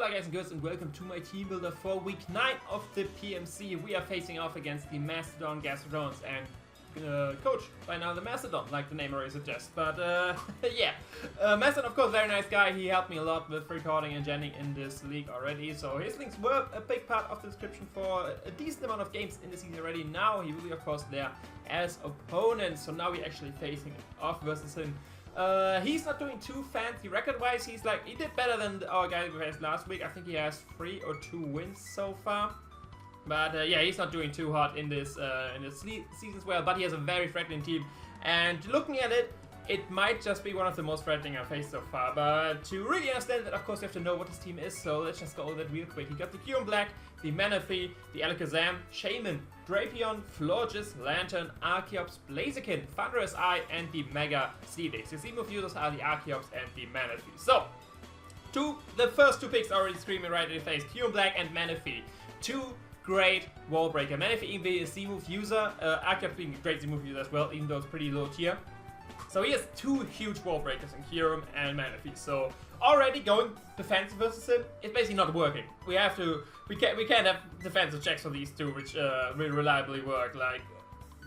Hello guys and girls and welcome to my team builder for week 9 of the PMC. We are facing off against the Mastodon Gastrodons and coached by now the Mastodon, like the name already suggests. But yeah, Mastodon of course very nice guy. He helped me a lot with recording and genning in this league already. So his links were a big part of the description for a decent amount of games in the season already. Now he will be of course there as opponent. So now we're actually facing off versus him. He's not doing too fancy record-wise. He did better than our guy we faced last week. I think he has 3 or 2 wins so far. But yeah, he's not doing too hot in this season as well. But he has a very threatening team. And looking at it, it might just be one of the most threatening I've faced so far. But to really understand that, of course, you have to know what his team is. So let's just go over that real quick. He got the Q in Black, the Manaphy, the Alakazam, Shaman, Drapion, Florges, Lantern, Archeops, Blaziken, Thundurus Eye, and the Mega Steelix. The Z-move users are the Archeops and the Manaphy. So, the first 2 picks already screaming right in the face. Q in Black and Manaphy. 2 great wall breaker. Manaphy being a Z-move user, Archeops being a great Z-move user as well, even though it's pretty low tier. So he has 2 huge wall breakers in Kyurem and Manaphy. So already going defensive versus him, it's basically not working. We can't have defensive checks for these 2 which will reliably work. Like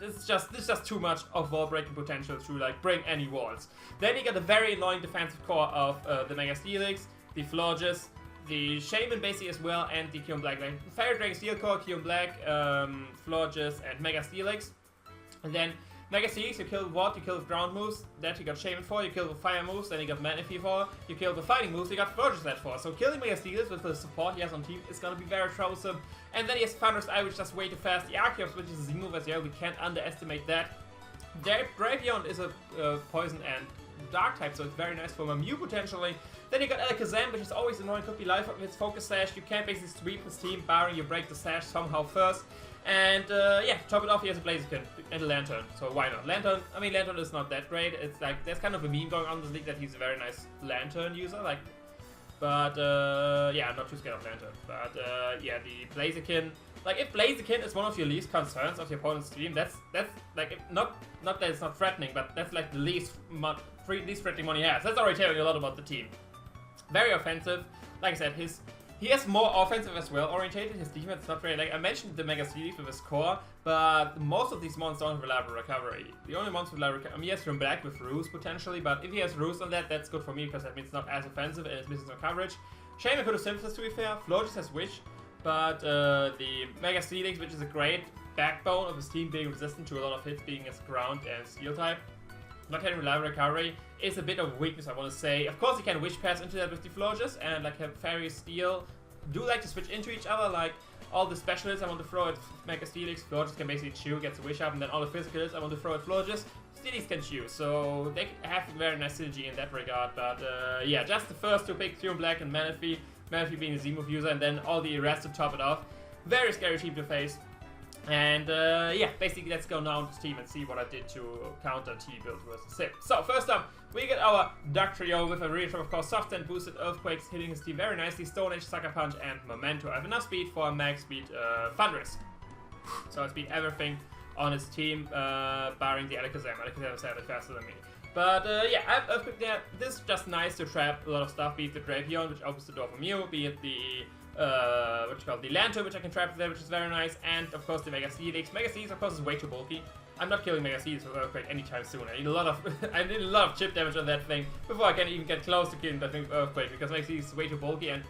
this is just too much of wall breaking potential to like break any walls. Then you got a very annoying defensive core of the Mega Steelix, the Florges, the Shaman basically as well, and the Q Black. Like Fairy Dragon Steel Core, Q Black, Florges, and Mega Steelix. And then Mega Steelix, you kill what? You kill with ground moves, that you got Shaman for, you kill with fire moves, then you got Manaphy for, you kill with fighting moves, you got Florges that for. So killing Mega Steelix with the support he has on team is gonna be very troublesome. And then he has Thundurus Eye, which is just way too fast. The Archeops, which is a Z-move as well, we can't underestimate that. Drapion is a poison and dark type, so it's very nice for my Mew potentially. Then you got Alakazam, which is always annoying, could be life up with its Focus Sash. You can't basically sweep his team, barring you break the Sash somehow first. And yeah, top it off, he has a Blaziken and a Lantern, so why not? Lantern is not that great. It's like, there's kind of a meme going on in this league that he's a very nice Lantern user, like, but yeah, I'm not too scared of Lantern. But yeah, the Blaziken, like if Blaziken is one of your least concerns of your opponent's team, that's like, not that it's not threatening, but that's like the least threatening one he has. That's already telling you a lot about the team. Very offensive, like I said, he has more offensive as well orientated. His defense is not very, like I mentioned the Mega Steelix with his core, but most of these monsters don't have reliable recovery. The only monster with reliable recovery, I mean, he has from Black with Roost potentially, but if he has Roost on that, that's good for me because that means it's not as offensive and it's missing some coverage. Shaman could have Synthesis to be fair, Florges has Wish, but the Mega Steelix, which is a great backbone of his team being resistant to a lot of hits, being as ground and steel type, not having reliable recovery is a bit of a weakness, I want to say. Of course, you can Wish Pass into that with the Florges, and like have Fairy Steel do like to switch into each other. Like all the specialists I want to throw at Mega Steelix, Florges can basically chew, gets a Wish up, and then all the physicalists I want to throw at Florges, Steelix can chew. So they have very nice synergy in that regard. But yeah, just the first 2 picks, Q Black and Manaphy. Manaphy being a Z-move user, and then all the rest to top it off. Very scary team to face. And yeah, basically let's go now to team and see what I did to counter T-build versus him. So first up, we get our Duck Trio with a retro, of course, soft and boosted Earthquakes hitting his team very nicely, Stone Edge, Sucker Punch, and Memento. I have enough speed for a max speed Thundurus. So I speed everything on his team, barring the Alakazam. Alakazam is sadly faster than me. But yeah, I have Earthquake there. This is just nice to trap a lot of stuff, be it the Drapion, which opens the door for Mew, be it the the Lantern, which I can trap there, which is very nice, and of course the Mega Steelix. Mega Steelix, of course, is way too bulky. I'm not killing Mega Steelix with Earthquake anytime soon. I need a lot of chip damage on that thing before I can even get close to killing that thing with Earthquake, because Mega Steelix is way too bulky, and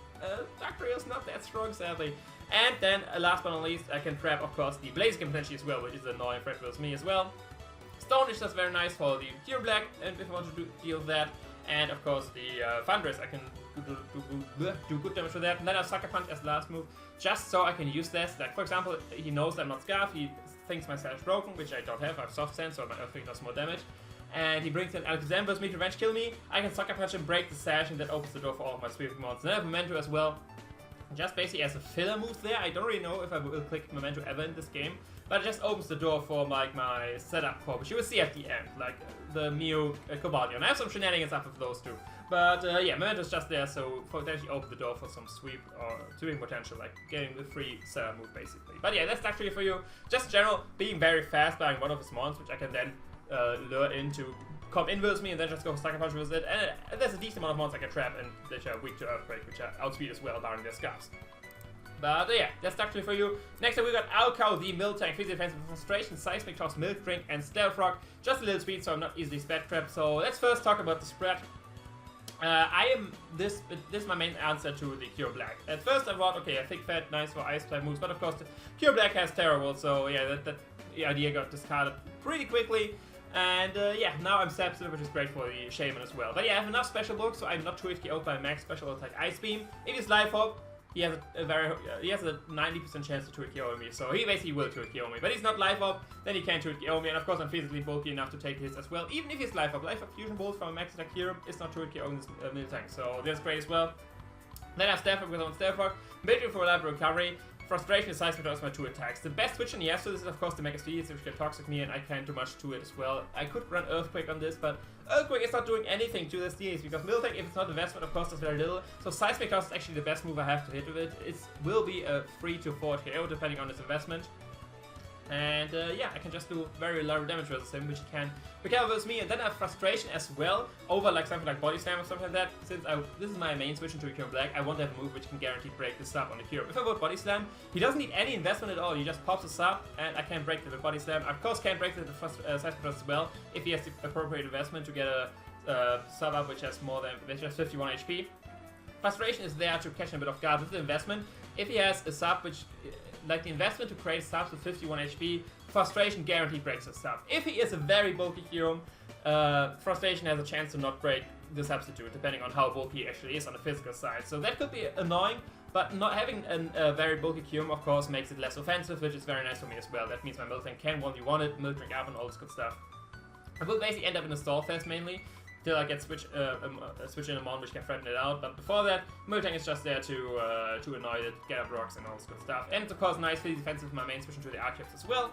Duck Trio is not that strong, sadly. And then, last but not least, I can trap, of course, the Blaziken potentially as well, which is an annoying threat versus me as well. Stone is just very nice for the Pure Black, and if I want to deal with that. And of course the Thundurus, I can do good damage with that. And then I Sucker Punch as last move, just so I can use this. Like for example, he knows I'm not Scarf, he thinks my Sash broken, which I don't have. I have Soft Sense, so my Earthquake does more damage. And he brings in Alakazam versus me to revenge kill me. I can Sucker Punch and break the Sash, and that opens the door for all of my sweeping monsters. And I have Memento as well, just basically as a filler move there. I don't really know if I will click Memento ever in this game, but it just opens the door for like my setup core, which you will see at the end, like the Mew Cobalion. I have some shenanigans up with those 2. But yeah, Memento's just there, so potentially open the door for some sweep or sweeping potential, like getting the free setup move basically. But yeah, that's actually for you. Just in general, being very fast, buying one of his mons, which I can then lure into come in with me and then just go Sucker Punch with it. And there's a decent amount of monsters I can trap and which are weak to Earthquake, which are outspeed as well, barring their scarves. But yeah, that's actually for you. Next up we got Alcow, the Miltank, Physical Defense with Frustration, Seismic Toss, Milk Drink, and Stealth Rock. Just a little speed, so I'm not easily spread trapped. So let's first talk about the spread. This is my main answer to the Cure Black. At first I thought, okay, I think Fat, nice for Ice type moves, but of course the Cure Black has terrible, so yeah, that idea got discarded pretty quickly. And yeah, now I'm Sapsir, which is great for the Shaman as well. But yeah, I have enough special bulk, so I'm not 2-hit KO'd by max special attack Ice Beam. If he's Life Orb, he has a 90% chance to 2-hit KO me, so he basically will 2-hit KO me. But he's not Life Orb, then he can't 2-hit KO me, and of course I'm physically bulky enough to take hits as well. Even if he's Life Orb, Fusion Bolt from a max attack hero is not 2-hit KO in this Miltank, so that's great as well. Then I have Stealth Rock with on Stealth Rock, Military for reliable recovery, Frustration is Seismic Toss my 2 attacks. The best switch in yes to this is of course the Mega Speed, which can Toxic me and I can't do much to it as well. I could run Earthquake on this, but Earthquake is not doing anything to this DAs because Miltank, if it's not investment, of course does very little. So Seismic Toss is actually the best move I have to hit with it. It will be a 3 to 4 KO depending on its investment. And yeah, I can just do very low damage versus him, which he can recover with me. And then I have Frustration as well over like something like Body Slam or something like that. Since this is my main switch into a Cure Black, I want to have a move which can guarantee break the sub on the Cure. If I vote Body Slam, he doesn't need any investment at all. He just pops a sub, and I can break it with Body Slam. I of course can't break it with Seismic Toss as well if he has the appropriate investment to get a sub up which has 51 HP. Frustration is there to catch a bit off guard with the investment. If he has a sub which, like the investment to create subs with 51 HP, Frustration guaranteed breaks the sub. If he is a very bulky hero, Frustration has a chance to not break the substitute, depending on how bulky he actually is on the physical side. So that could be annoying, but not having a very bulky hero, of course, makes it less offensive, which is very nice for me as well. That means my Miltank can 1v1 it, Milk Drink up, and all this good stuff. I will basically end up in a stall phase mainly, till I get switch in a mon which can threaten it out, but before that, Miltank is just there to annoy it, get up rocks and all this good stuff. And of course nicely defensive with my main switch into the Archetypes as well.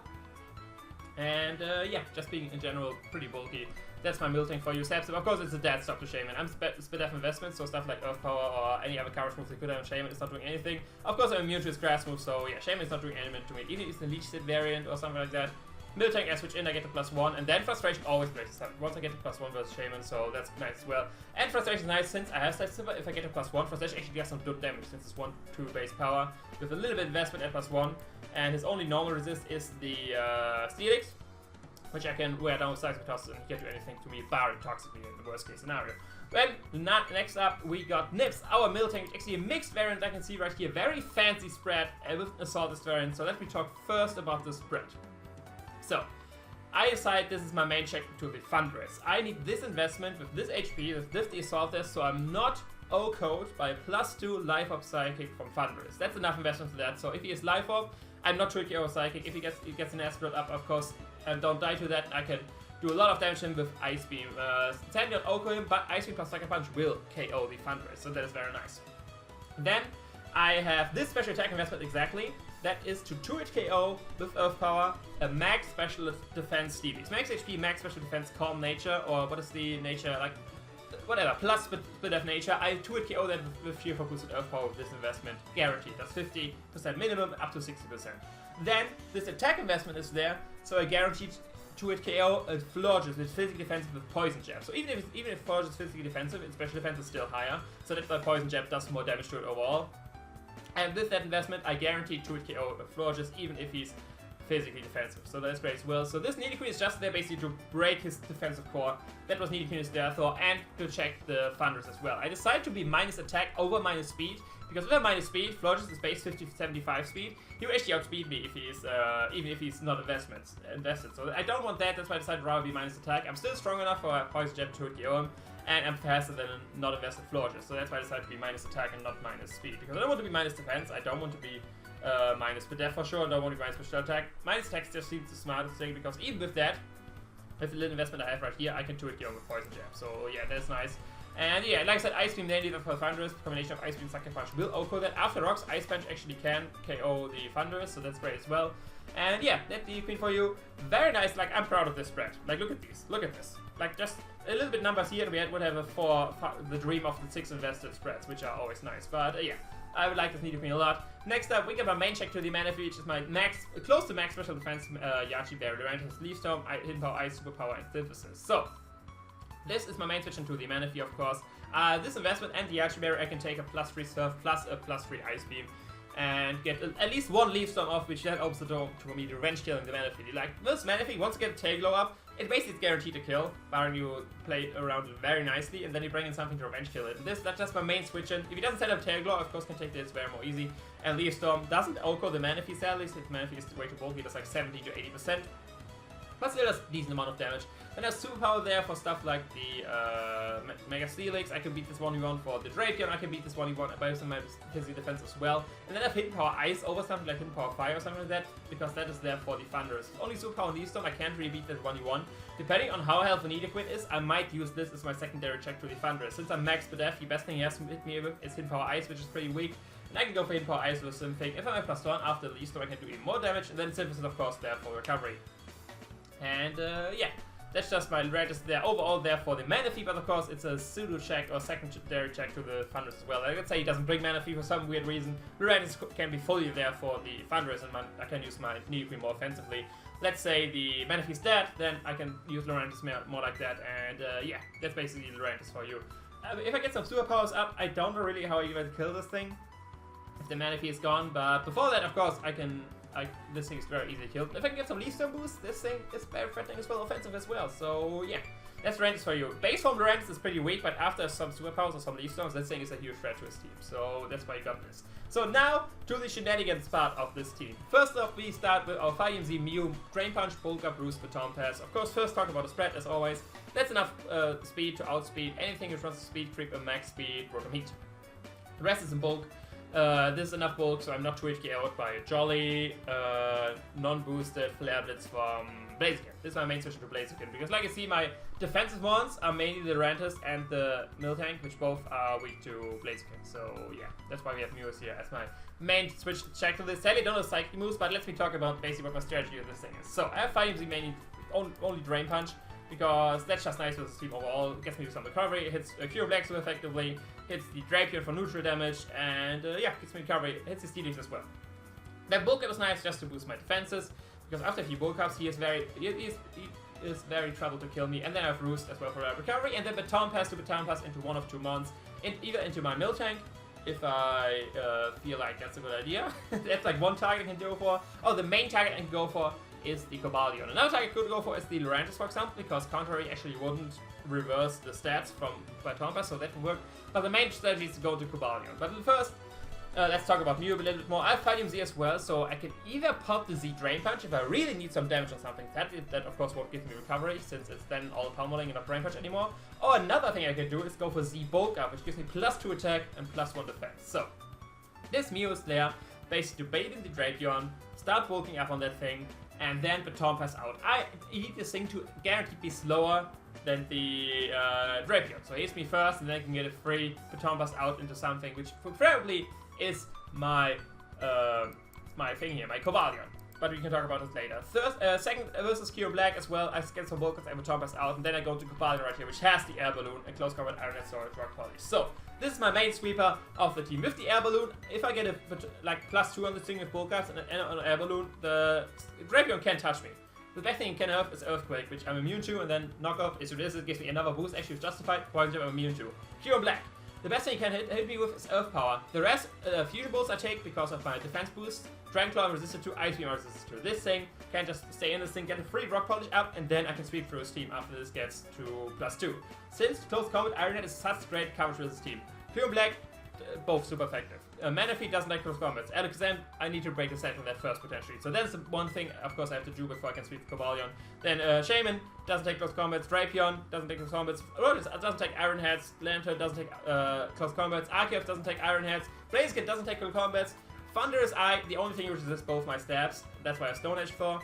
And yeah, just being in general pretty bulky. That's my Miltank for you, Sapsir. Of course it's a dead stop to Shaman. I'm spit F investment, so stuff like Earth Power or any other coverage moves they could have on Shaman is not doing anything. Of course I'm immune to his grass move, so yeah, Shaman is not doing anything to me. Even if it's the Leech Seed variant or something like that. Miltank, I switch in, I get to +1, and then Frustration always breaks the sub. Once I get to +1 versus Shaman, so that's nice as well. And Frustration is nice since I have Sidestepper. If I get to +1, Frustration actually does some good damage since it's 1-2 base power with a little bit of investment at +1. And his only normal resist is the Steelix, which I can wear down with Seismic Toss and he can't do anything to me, barring Toxic me in the worst case scenario. Then, next up, we got Nips, our Miltank, which actually a mixed variant I can see right here. Very fancy spread with Assault variant. So let me talk first about the spread. So, I decide this is my main check to the Thundurus. I need this investment with this HP, with the Assault test, so I'm not O-code by +2 Life Orb Psychic from Thundurus. That's enough investment for that. So if he is Life Orb, I'm not tricky or Psychic. If he gets an Aspirate up, of course, and don't die to that, I can do a lot of damage to him with Ice Beam. Sadly not O-code him, but Ice Beam plus Sucker Punch will KO the Thundurus, so that is very nice. Then I have this special attack investment exactly. That is to 2-hit KO with Earth Power, a max special defense Steelies. Max HP, max special defense, Calm Nature, or what is the nature, like, whatever, plus Split of Nature. I 2-hit KO that with Sheer Focus and Earth Power with this investment, guaranteed. That's 50% minimum, up to 60%. Then, this attack investment is there, so I guaranteed 2-hit KO Florges with physical defensive with Poison Jab. So even if Florges is physically defensive, its special defense is still higher, so that's why Poison Jab does more damage to it overall. And with that investment, I guarantee 2-hit KO Florges even if he's physically defensive. So that's great as well. So this Nidoqueen is just there basically to break his defensive core. That was Nidoqueen's there for, and to check the Thundurus as well. I decided to be minus attack over minus speed, because with a minus speed, Florges is base 50-75 speed. He will actually outspeed me if he is, even if he's not invested. So I don't want that, that's why I decided to rather be minus attack. I'm still strong enough for a Poison Jab to hit KO him, and I'm faster than a not invested Florges. So that's why I decided to be minus attack and not minus speed. Because I don't want to be minus defense, I don't want to be minus Spidef for sure, I don't want to be minus special attack. Minus attack just seems the smartest thing, because even with that, with the little investment I have right here, I can 2-hit KO with Poison Jab. So yeah, that's nice. And yeah, like I said, Ice Beam mainly for Thundurus. Combination of Ice Beam and Sucker Punch will OHKO that. After Rocks, Ice Punch actually can KO the Thundurus, so that's great as well. And yeah, that's the Queen for you. Very nice, like I'm proud of this spread. Like look at these, look at this. Like just a little bit numbers here, we would have the dream of the 6 invested spreads, which are always nice. But yeah, I would like this Nidoqueen a lot. Next up, we get my main check to the Manaphy, which is my max, close to max special defense Yachi Barrier. It has Leaf Storm, Hidden Power, Ice, Super Power, and Synthesis. So, This is my main switch into the Manaphy, of course. This investment and the Archie Berry, I can take a +3 Surf plus a +3 Ice Beam and get at least one Leaf Storm off, which then opens the door to me revenge killing the Manaphy. Like, this Manaphy, once you get a Tail Glow up, it basically is guaranteed to kill, barring you play around it very nicely, and then you bring in something to revenge kill it. And that's just my main switch in. If he doesn't set up Tail Glow, of course can take this very more easy. And Leaf Storm doesn't OHKO the Manaphy, sadly, since Manaphy is way too bulky, does like 70 to 80%. But still does a decent amount of damage. Then there's Superpower there for stuff like the Mega Steelix. I can beat this 1v1 for the Drapion. I can beat this 1v1 by using my physical defense as well. And then I have Hidden Power Ice over something like Hidden Power Fire or something like that, because that is there for the Thundurus. Only Superpower Leaf Storm, I can't really beat that 1v1. Depending on how health Need Quit is, I might use this as my secondary check to the Thundurus. Since I'm max BDF, the best thing he has to hit me with is Hidden Power Ice, which is pretty weak. And I can go for Hidden Power Ice with something. If I'm at +1 after the Leaf Storm, I can do even more damage. And then Synthesis, of course, there for recovery. And yeah, that's just my Lurantis there. Overall there for the Manaphy, but of course it's a pseudo check or secondary check to the Thundurus as well. Like, let's say he doesn't bring Manaphy for some weird reason. Lurantis can be fully there for the Thundurus, and I can use my Nidoqueen more offensively. Let's say the Manaphy's dead, then I can use Lurantis more like that, and yeah, that's basically Lurantis for you. If I get some superpowers up, I don't know really how I even kill this thing if the Manaphy is gone, but before that, of course, this thing is very easily killed. If I can get some Leaf Storm boost, this thing is very threatening as well, offensive as well. So yeah, that's Lurantis for you. Base form Lurantis is pretty weak, but after some superpowers or some Leaf Storms, this thing is a huge threat to his team. So that's why you got this. So now to the shenanigans part of this team. First off, we start with our 5MZ Mew, Drain Punch, Bulk Up, Roost, Phantombass. Of course, first talk about the spread as always. That's enough speed to outspeed anything which runs to speed creep and max speed Rotom Heat. The rest is in bulk. This is enough bulk, so I'm not too HK out by a Jolly, non-boosted Flare Blitz from Blaziken. This is my main switch to Blaziken, because like you see, my defensive ones are mainly the Lurantis and the Miltank, which both are weak to Blaziken. So yeah, that's why we have Mews here as my main switch check to this. Sadly, I don't know Psychic moves, but let me talk about basically what my strategy of this thing is. So I have 5MZ mainly only Drain Punch, because that's just nice with the team overall. It gets me to some recovery, it hits Cure Black so effectively, hits the Drapion for neutral damage, and yeah, gets me recovery, it hits the Steelix as well. That Bulk Up is nice just to boost my defenses, because after a few Bulk Ups, he is very trouble to kill me, and then I have Roost as well for recovery, and then Phantombass to Phantombass into one of 2 mons, either into my Miltank, if I feel like that's a good idea. That's like one target I can go for. Oh, the main target I can go for is the Cobalion. Another target I could go for is the Lurantis, for example, because Contrary actually wouldn't reverse the stats from Phantombass, so that would work. But the main strategy is to go to Cobalion. But first, let's talk about Mew a little bit more. I have 5MZ as well, so I can either pop the Z Drain Punch if I really need some damage on something. That of course won't give me recovery, since it's then all pummeling and not Drain Punch anymore. Or another thing I can do is go for Z Bulk Up, which gives me +2 attack and +1 defense. So, this Mew is there, basically to bait in the Drapion, start bulking up on that thing, and then Phantombass out. I need this thing to guaranteed be slower than the Drapion. So he hits me first, and then I can get a free Phantombass out into something, which preferably is my my thing here, my Cobalion. But we can talk about this later. Second versus Cure Black as well. I get some Vulcans and Phantombass out, and then I go to Cobalion right here, which has the Air Balloon and Close Combat, Iron Head, Storage, Rock Polish. So this is my main sweeper of the team. With the Air Balloon, if I get a like +2 on the thing with Bulkas and an Air Balloon, the Drapion can't touch me. The best thing it can have is Earthquake, which I'm immune to, and then Knock Off is this. It gives me another boost. Actually, it's justified. Poison Jab I'm immune to. Cure Black. The best thing you can hit me with is Earth Power. The rest, Fusion Bolts I take because of my defense boost. Dragon Claw I'm resisted to, Ice Beam I'm resisted to. This thing can just stay in this thing, get a free Rock Polish up, and then I can sweep through his team after this gets to +2. Since Close Combat Iron Head is such great coverage with his team. Cure Black, both super effective. Manaphy doesn't like close combats. Alakazam, I need to break the set on that first potentially. So that's the one thing, of course, I have to do before I can sweep Cobalion. Then Shaman doesn't take close combats. Drapion doesn't take close combats. Rodis doesn't take Iron Heads. Lantern doesn't take close combats. Arceus doesn't take Iron Heads. Blaziken doesn't take close combats. Thundurus the only thing which resists both my stabs. That's why I have Stone Edge for.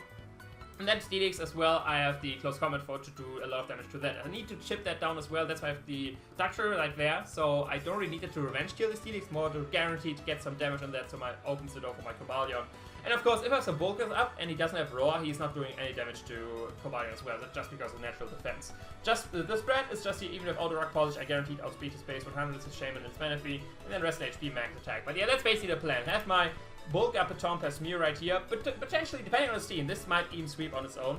And then Steelix as well, I have the close combat for to do a lot of damage to that. I need to chip that down as well, that's why I have the Duckletts right there. So I don't really need it to revenge kill the Steelix, more to guarantee to get some damage on that, so my opens the door for my Cobalion. And of course, if I have some Bulkers up and he doesn't have Roar, he's not doing any damage to Cobalion as well, just because of natural defense. Just the spread is just here, even with Auto Rock Polish, I guaranteed outspeed his base 100 is his Shaman and his Manaphy, and then rest in HP max attack. But yeah, that's basically the plan. Have my Bulk up Phantombass Mew right here, but potentially, depending on his team, this might even sweep on its own.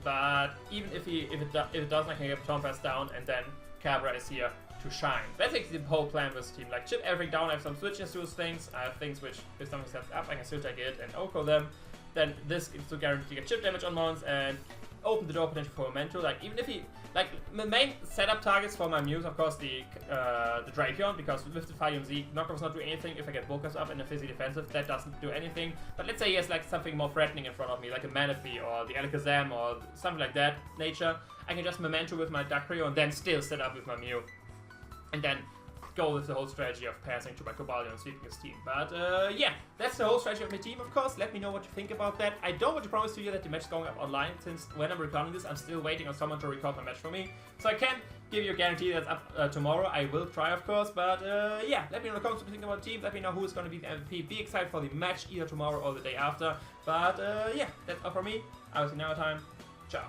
But even if it doesn't, I can get Phantombass down, and then Cabra is here to shine. That's actually the whole plan with this team. Like, chip everything down, I have some switches to those things. I have things which, if something sets up, I can still take it and OHKO them. Then this is to guarantee get chip damage on mons and open the door potential for Memento. Like, even if he... Like, the main setup targets for my Muse, of course, the Drapion, because with the PMC, knockoffs not do anything. If I get Bulkers up in a Fizzy defensive, that doesn't do anything. But let's say he has, like, something more threatening in front of me, like a Manaphy or the Alakazam or something like that nature. I can just Memento with my Duckrio and then still set up with my Mew. And then go with the whole strategy of passing to my Cobalion and sweeping his team. But yeah, that's the whole strategy of my team, of course. Let me know what you think about that. I don't want to promise to you that the match is going up online, since when I'm recording this, I'm still waiting on someone to record my match for me. So I can't give you a guarantee that's up tomorrow. I will try, of course, but yeah, let me know in the comments what you think about the team. Let me know who is going to be the MVP. Be excited for the match either tomorrow or the day after. But yeah, that's all from me. I will see you another time. Ciao.